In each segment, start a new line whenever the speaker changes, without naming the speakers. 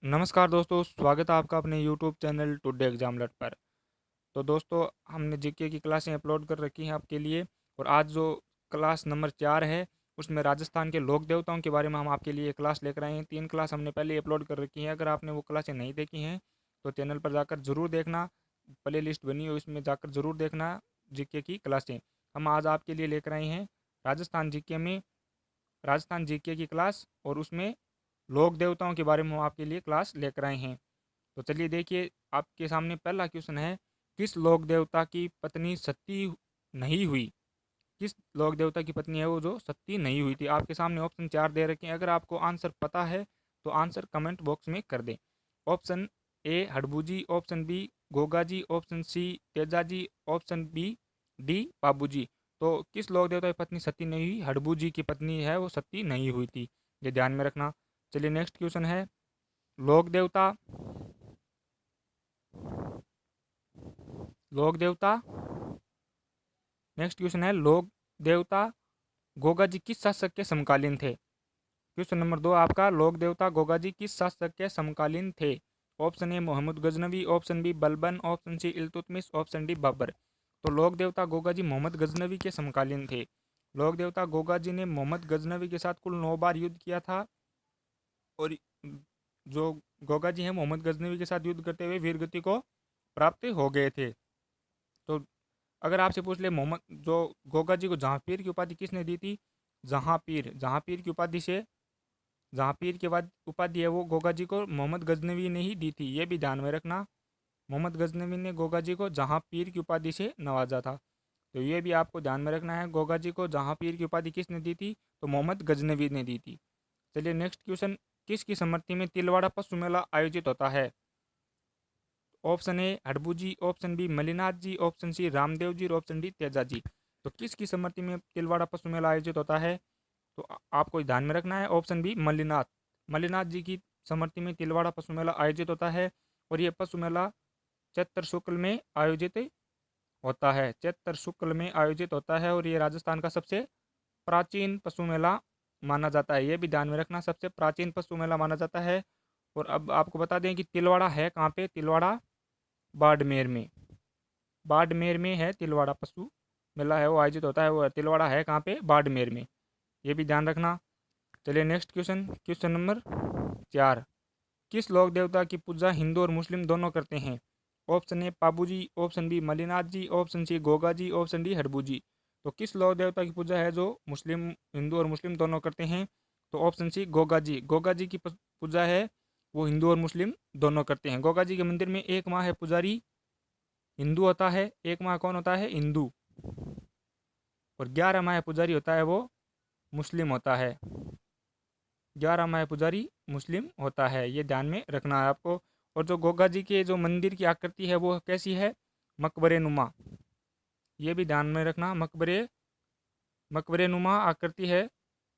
नमस्कार दोस्तों, स्वागत है आपका अपने यूट्यूब चैनल टुडे एग्जामलेट पर। तो दोस्तों, हमने जीके की क्लासें अपलोड कर रखी हैं आपके लिए। और आज जो क्लास नंबर 4 है, उसमें राजस्थान के लोक देवताओं के बारे में हम आपके लिए क्लास लेकर आए हैं। 3 क्लास हमने पहले ही अपलोड कर रखी हैं। अगर आपने वो क्लासें नहीं देखी हैं तो चैनल पर जाकर ज़रूर देखना। प्ले लिस्ट बनी हो, इसमें जाकर ज़रूर देखना जीके की क्लासें। हम आज आपके लिए लेकर आए हैं राजस्थान जीके में राजस्थान जीके की क्लास, और उसमें लोक देवताओं के बारे में हम आपके लिए क्लास लेकर आए हैं। तो चलिए देखिए, आपके सामने पहला क्वेश्चन है, किस लोक देवता की पत्नी सती नहीं हुई? किस लोक देवता की पत्नी है वो जो सती नहीं हुई थी? आपके सामने ऑप्शन 4 दे रखे हैं। अगर आपको आंसर पता है तो आंसर कमेंट बॉक्स में कर दें। Option A Harbuji, option B Gogaji, option C Tejaji, option B D Pabuji. तो किस लोक देवता की पत्नी सती नहीं हुई? हड़बूजी की पत्नी है वो सती नहीं हुई थी, ये ध्यान में रखना। चलिए नेक्स्ट क्वेश्चन है, लोक देवता लोक देवता नेक्स्ट क्वेश्चन है, लोक देवता गोगा जी किस शासक के समकालीन थे? क्वेश्चन नंबर 2 आपका, लोक देवता गोगा जी किस शासक के समकालीन थे? Option A Mohammad Ghaznavi, option B Balban, option C Iltutmish, option D Babur. तो लोक देवता गोगा जी मोहम्मद गजनवी के समकालीन थे। लोक देवता गोगा जी ने मोहम्मद गजनवी के साथ कुल 9 बार युद्ध किया था। और जो गोगा जी हैं मोहम्मद गजनवी के साथ युद्ध करते हुए वीर गति को प्राप्त हो गए थे। तो अगर आपसे पूछ ले, मोहम्मद जो गोगा जी को जहाँपीर की उपाधि किसने दी थी? जहाँपीर की उपाधि से जहाँपीर की उपाधि है वो गोगा जी को मोहम्मद गजनवी ने ही दी थी, ये भी ध्यान में रखना। मोहम्मद गजनवी ने गोगा जी को जहाँपीर की उपाधि से नवाजा था, तो ये भी आपको ध्यान में रखना है। गोगा जी को जहाँपीर की उपाधि किसने दी थी? तो मोहम्मद गजनवी ने दी थी। चलिए नेक्स्ट क्वेश्चन, किसकी सम्मति में तिलवाड़ा पशु मेला आयोजित होता है? Option A Harbu ji, option B Mallinath ji, option C Ramdev ji और ऑप्शन डी तेजा जी। तो किसकी सम्मति में तिलवाड़ा पशु मेला आयोजित होता है? तो आपको ध्यान में रखना है ऑप्शन बी मलिनाथ। मलिनाथ जी की सम्मति में तिलवाड़ा पशु मेला आयोजित होता है। और ये पशु मेला चैत्र शुक्ल में आयोजित होता है। चैत्र शुक्ल में आयोजित होता है, और ये राजस्थान का सबसे प्राचीन पशु मेला माना जाता है। ये भी ध्यान में रखना, सबसे प्राचीन पशु मेला माना जाता है। और अब आपको बता दें कि तिलवाड़ा है कहाँ पे? तिलवाड़ा बाड़मेर में। बाड़मेर में है तिलवाड़ा पशु मेला, है वो आयोजित होता है। वो तिलवाड़ा है कहाँ पे? बाड़मेर में, ये भी ध्यान रखना। चलिए नेक्स्ट क्वेश्चन, क्वेश्चन नंबर 4, किस लोक देवता की पूजा हिंदू और मुस्लिम दोनों करते हैं? Option A Pabu ji, option B Mallinath ji, option C Goga ji, option D Harbu ji. तो किस लोक देवता की पूजा है जो मुस्लिम हिंदू और मुस्लिम दोनों करते हैं? तो ऑप्शन सी गोगा जी। गोगा जी की पूजा है वो हिंदू और मुस्लिम दोनों करते हैं। गोगा जी के मंदिर में एक माह है पुजारी हिंदू होता है, एक माह कौन होता है? हिंदू। और 11 माह पुजारी होता है वो मुस्लिम होता है। 11 माह पुजारी मुस्लिम होता है, ये ध्यान में रखना है आपको। और जो गोगा जी के जो मंदिर की आकृति है वो कैसी है? मकबरे नुमा, ये भी ध्यान में रखना। मकबरे नुमा आकृति है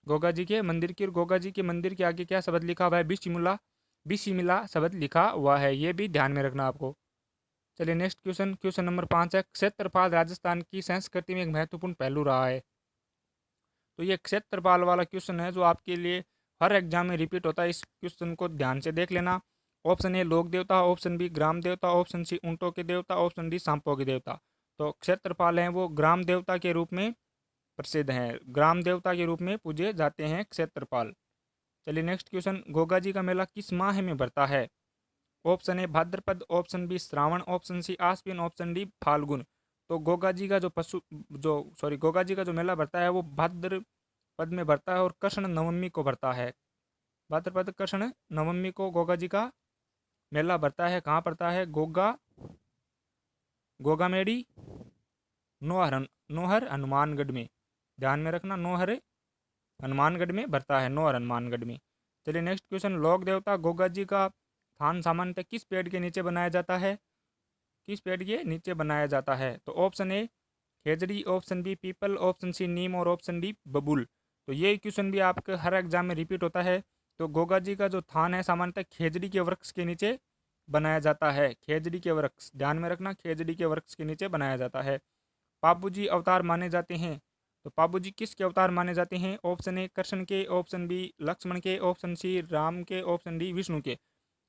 गोगा जी के मंदिर की। और गोगा जी के मंदिर के आगे क्या शब्द लिखा हुआ है? बिस्मिल्लाह शब्द लिखा हुआ है, ये भी ध्यान में रखना आपको। चलिए नेक्स्ट क्वेश्चन, क्वेश्चन नंबर 5 है, क्षेत्रपाल राजस्थान की संस्कृति में एक महत्वपूर्ण पहलू रहा है। तो ये क्षेत्रपाल वाला क्वेश्चन है जो आपके लिए हर एग्जाम में रिपीट होता है। इस क्वेश्चन को ध्यान से देख लेना। ऑप्शन ए लोक देवता, ऑप्शन बी ग्राम देवता, ऑप्शन सी ऊंटों के देवता, ऑप्शन डी सांपों के देवता। तो क्षेत्रपाल हैं वो ग्राम देवता के रूप में प्रसिद्ध हैं, ग्राम देवता के रूप में पूजे जाते हैं क्षेत्रपाल। चलिए नेक्स्ट क्वेश्चन, गोगा जी का मेला किस माह में भरता है? Option A Bhadrapad, option B Shravan, option C Ashwin, option D Phalgun. तो गोगा जी का जो पशु जो सॉरी गोगा जी का जो मेला भरता है वो भाद्रपद में भरता है और कृष्ण नवमी को भरता है। भाद्रपद कृष्ण नवमी को गोगा जी का मेला भरता है। कहाँ पड़ता है? गोगामेड़ी, नोहर हनुमानगढ़ में, ध्यान में रखना। नोहर हनुमानगढ़ में भरता है, नोहर हनुमानगढ़ में। चलिए नेक्स्ट क्वेश्चन, लोक देवता गोगा जी का थान सामान्यतः किस पेड़ के नीचे बनाया जाता है? किस पेड़ के नीचे बनाया जाता है? तो ऑप्शन ए खेजड़ी, ऑप्शन बी पीपल, ऑप्शन सी नीम और ऑप्शन डी बबूल। तो ये क्वेश्चन भी आपके हर एग्जाम में रिपीट होता है। तो गोगा जी का जो थान है सामान्यतः खेजड़ी के वृक्ष के नीचे बनाया जाता है। खेजड़ी के वृक्ष, ध्यान में रखना, खेजड़ी के वृक्ष के नीचे बनाया जाता है। पापू जी अवतार माने जाते हैं, तो पापू जी किसके अवतार माने जाते हैं? ऑप्शन ए कृष्ण के, ऑप्शन बी लक्ष्मण के, ऑप्शन सी राम के, ऑप्शन डी विष्णु के।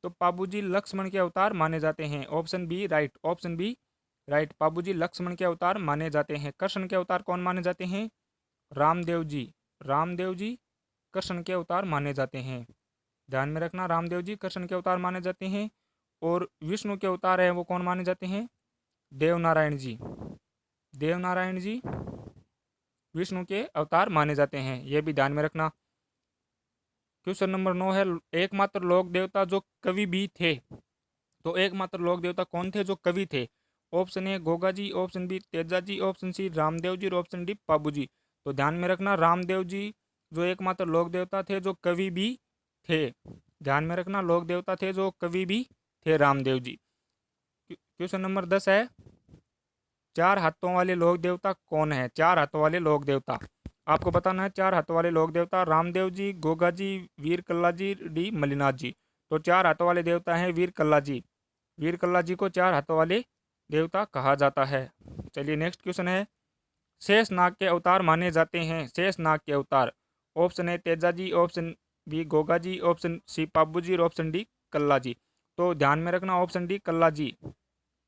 तो पाबूजी लक्ष्मण के अवतार माने जाते हैं। Option B right, option B right, Pabuji Lakshman के अवतार माने जाते हैं। कृष्ण के अवतार कौन माने जाते हैं? रामदेव जी, रामदेव जी कृष्ण के अवतार माने जाते हैं। ध्यान में रखना, रामदेव जी कृष्ण के अवतार माने जाते हैं। और विष्णु के अवतार है वो कौन माने जाते हैं? देवनारायण जी, देवनारायण जी विष्णु के अवतार माने जाते हैं, ये भी ध्यान में रखना। क्वेश्चन नंबर 9 है, एकमात्र लोक देवता जो कवि भी थे। तो एकमात्र लोक देवता कौन थे जो कवि थे? Option A Goga ji, option B Teja ji, option C Ramdev ji और ऑप्शन डी पाबू जी। तो ध्यान में रखना, रामदेव जी जो एकमात्र लोक देवता थे जो कवि भी थे। ध्यान में रखना, लोक देवता थे जो कवि भी थे रामदेव जी। क्वेश्चन नंबर 10 है, चार हाथों वाले लोक देवता कौन है? चार हाथों वाले लोक देवता आपको बताना है। चार हाथों वाले लोक देवता रामदेव जी, गोगा जी, वीर कल्ला जी, डी मलिनाथ जी। तो चार हाथों वाले देवता हैं वीर कल्ला जी। वीर कल्ला जी को चार हाथों वाले देवता कहा जाता है। चलिए नेक्स्ट क्वेश्चन है, शेष नाग के अवतार माने जाते हैं। शेष नाग के अवतार, option A Teja ji, option B Goga ji, option C Pabu ji और ऑप्शन डी कल्ला जी। तो ध्यान में रखना, ऑप्शन डी कल्ला जी,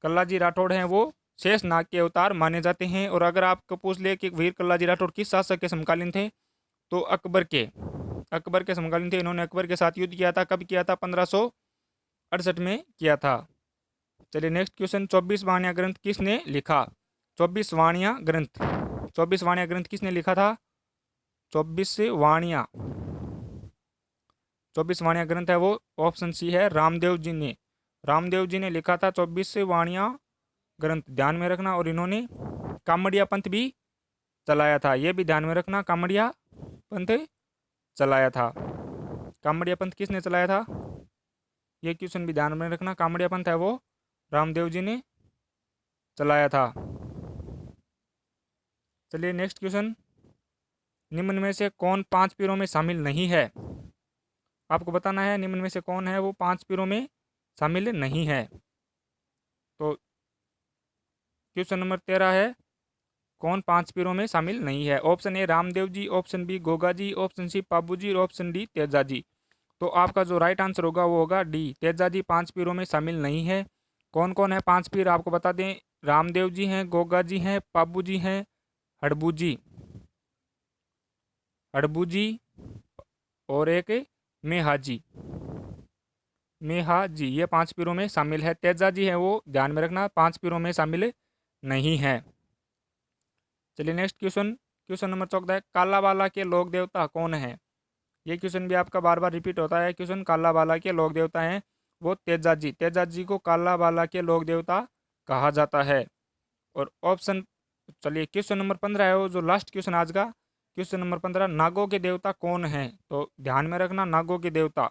कल्ला जी राठौड़ हैं वो शेष नाग के अवतार माने जाते हैं। और अगर आपको पूछ ले कि वीर कल्ला जी राठौड़ किस शासक के समकालीन थे, तो अकबर के, अकबर के समकालीन थे। इन्होंने अकबर के साथ युद्ध किया था। कब किया था? 1568 में किया था। चलिए नेक्स्ट क्वेश्चन, 24 वाणिया ग्रंथ किसने लिखा? 24 वाणिया ग्रंथ, 24 वाणिया ग्रंथ किसने लिखा था? 24 वाणिया, 24 वाणिया ग्रंथ है वो ऑप्शन सी है रामदेव जी ने, रामदेव जी ने लिखा था 24 वाणिया ग्रंथ। ध्यान में रखना, और इन्होंने कामड़िया पंथ भी चलाया था, ये भी ध्यान में रखना, कामड़िया पंथ चलाया था। कामड़िया पंथ किसने चलाया था? ये क्वेश्चन भी ध्यान में रखना, कामड़िया पंथ है वो रामदेव जी ने चलाया था। चलिए नेक्स्ट क्वेश्चन, निम्न में से कौन पांच पीरों में शामिल नहीं है? आपको बताना है निम्न में से कौन है वो पांच पीरों में शामिल नहीं है। तो क्वेश्चन नंबर 13 है, कौन पांच पीरों में शामिल नहीं है? Option A Ramdev ji, option B Goga ji, option C Pabu ji और ऑप्शन डी तेजा जी। तो आपका जो राइट आंसर होगा वो होगा डी, तेजा जी पांच पीरों में शामिल नहीं है। कौन कौन है पांच पीर आपको बता दें, रामदेव जी हैं, गोगा जी हैं, पाबू जी हैं, हड़बू जी, हड़बू जी और एक मेहा जी, मेहा जी, ये पांच पीरों में शामिल है। तेजा जी है वो ध्यान में रखना पांच पीरों में शामिल नहीं है। चलिए नेक्स्ट क्वेश्चन, क्वेश्चन नंबर 14 है, कालाबाला के लोक देवता कौन है? ये क्वेश्चन भी आपका बार बार रिपीट होता है क्वेश्चन, कालाबाला के लोक देवता हैं वो तेजा जी, तेजा जी को कालाबाला के लोक देवता कहा जाता है। और ऑप्शन, चलिए क्वेश्चन नंबर 15 है वो जो लास्ट क्वेश्चन आज का, क्वेश्चन नंबर 15, नागों के देवता कौन है? तो ध्यान में रखना, नागों के देवता,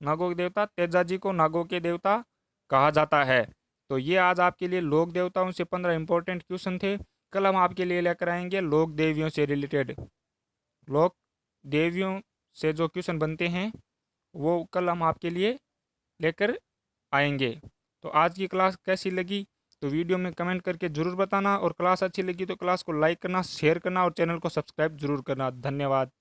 नागों के देवता तेजा जी को नागों के देवता कहा जाता है। तो ये आज आपके लिए लोक देवताओं से 15 इंपॉर्टेंट क्वेश्चन थे। कल हम आपके लिए लेकर आएंगे लोक देवियों से रिलेटेड, लोक देवियों से जो क्वेश्चन बनते हैं वो कल हम आपके लिए लेकर आएंगे। तो आज की क्लास कैसी लगी तो वीडियो में कमेंट करके ज़रूर बताना, और क्लास अच्छी लगी तो क्लास को लाइक करना, शेयर करना और चैनल को सब्सक्राइब जरूर करना। धन्यवाद।